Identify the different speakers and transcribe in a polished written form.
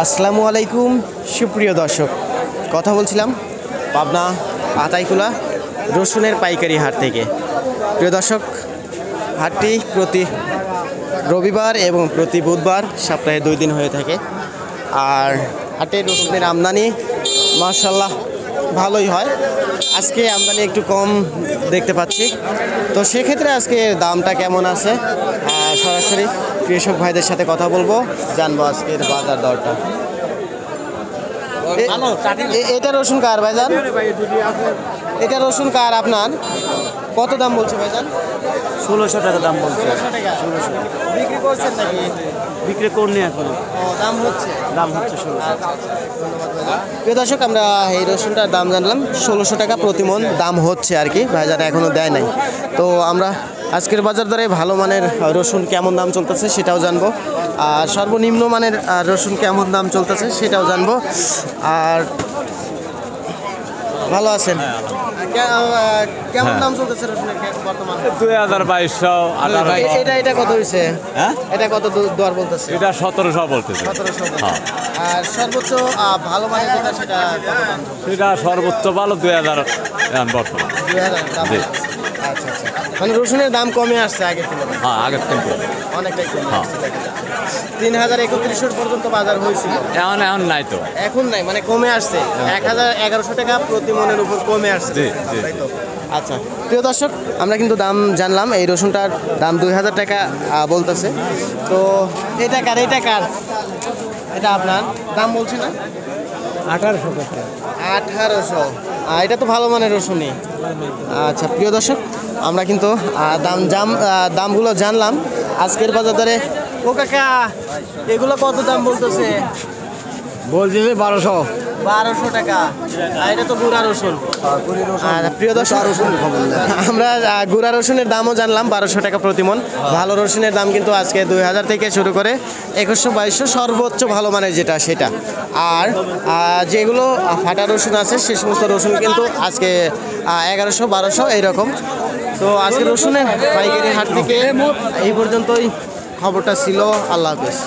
Speaker 1: আসসালামু আলাইকুম সুপ্রিয় দর্শক, কথা বলছিলাম পাবনা আতাইকুলা রসুনের পাইকারি হাট থেকে। প্রিয় দর্শক, হাটটি প্রতি রবিবার এবং প্রতি বুধবার সপ্তাহে 2 দিন হয়ে থাকে। আর হাটে রসুনের আমদানি মাশাআল্লাহ ভালোই হয়। আজকে আমদানি একটু কম দেখতে পাচ্ছি, তো সেক্ষেত্রে আজকে দামটা কেমন আছে সরাসরি কৃষক ভাইদের সাথে কথা বলবো, জানবো আজকের বাজার দরটা। এটা রসুন কার ভাইজান? এটা রসুন কার আপনার? কত দাম বলছে ভাইজান?
Speaker 2: 1600 টাকা দাম বলছে।
Speaker 1: 1600 বিক্রি করছেন নাকি?
Speaker 2: বিক্রি করনি এখন,
Speaker 1: দাম হচ্ছে
Speaker 2: 1600।
Speaker 1: প্রিয় দর্শক, আমরা এই রসুনটার দাম জানলাম 1600 টাকা প্রতি মন দাম হচ্ছে আর কি, ভাইজান এখনও দেয় নাই। তো আমরা আজকের বাজার দরে ভালো মানের রসুন কেমন দাম চলতেছে সেটাও জানবো, আর সর্বনিম্ন মানের রসুন কেমন দাম চলতেছে সেটাও জানবো। আর ভালো আছেন? কেমন দাম চলতেছে রসুনের বর্তমানে?
Speaker 2: 2200
Speaker 1: এটা কত হয়েছে?
Speaker 2: হ্যাঁ,
Speaker 1: এটা কত দর বলতেছে?
Speaker 2: এটা 1700 বলতেছে।
Speaker 1: 1700।
Speaker 2: হ্যাঁ,
Speaker 1: আর সর্বোচ্চ ভালো মানের যেটা সেটা
Speaker 2: সেটা সর্বোচ্চ ভালো 2000 এখন বর্তমান।
Speaker 1: 2000 দাম।
Speaker 2: জি।
Speaker 1: আচ্ছা আচ্ছা, মানে রসুনের দাম কমে আসছে আগের তুলনায়?
Speaker 2: হ্যাঁ, আগের থেকে
Speaker 1: অনেকটাই কমে
Speaker 2: হ্যাঁ।
Speaker 1: আসছে। 3031 পর্যন্ত বাজার হয়েছিল,
Speaker 2: এখন নাই তো।
Speaker 1: এখন নাই, মানে কমে আসছে। 1100 টাকা প্রতি মনের উপর কমে আসছে।
Speaker 2: জি, জি।
Speaker 1: তাই তো? আচ্ছা প্রিয় দর্শক, আমরা কিন্তু দাম জানলাম। এই রসুনটার দাম 2000 টাকা বলতেছে। তো এটা কার? এটা আপনার দাম বলছি না?
Speaker 2: 1800 টাকা।
Speaker 1: 1800। এটা তো ভালো মানের রসুনই। আচ্ছা প্রিয় দর্শক, আমরা কিন্তু দামগুলো জানলাম আজকের বাজার দরে। ও কাকা, এগুলো কত দাম বলতেছে?
Speaker 2: বলছি 1200।
Speaker 1: 1200 টাকা। এটা তো গুঁড়া রসুন। প্রিয় দর্শক, আমরা গুঁড়া রসুনের দামও জানলাম 1200 টাকা প্রতি মন। ভালো রসুনের দাম কিন্তু আজকে 2000 থেকে শুরু করে 2100-2200 সর্বোচ্চ ভালো মানের যেটা সেটা। আর যেগুলো ফাটা রসুন আছে সে সমস্ত রসুন কিন্তু আজকে 1100-1200 এইরকম। তো আজকে রসুনের পাইকারি হাট থেকে এই পর্যন্তই খবরটা ছিল। আল্লাহ হাফেজ।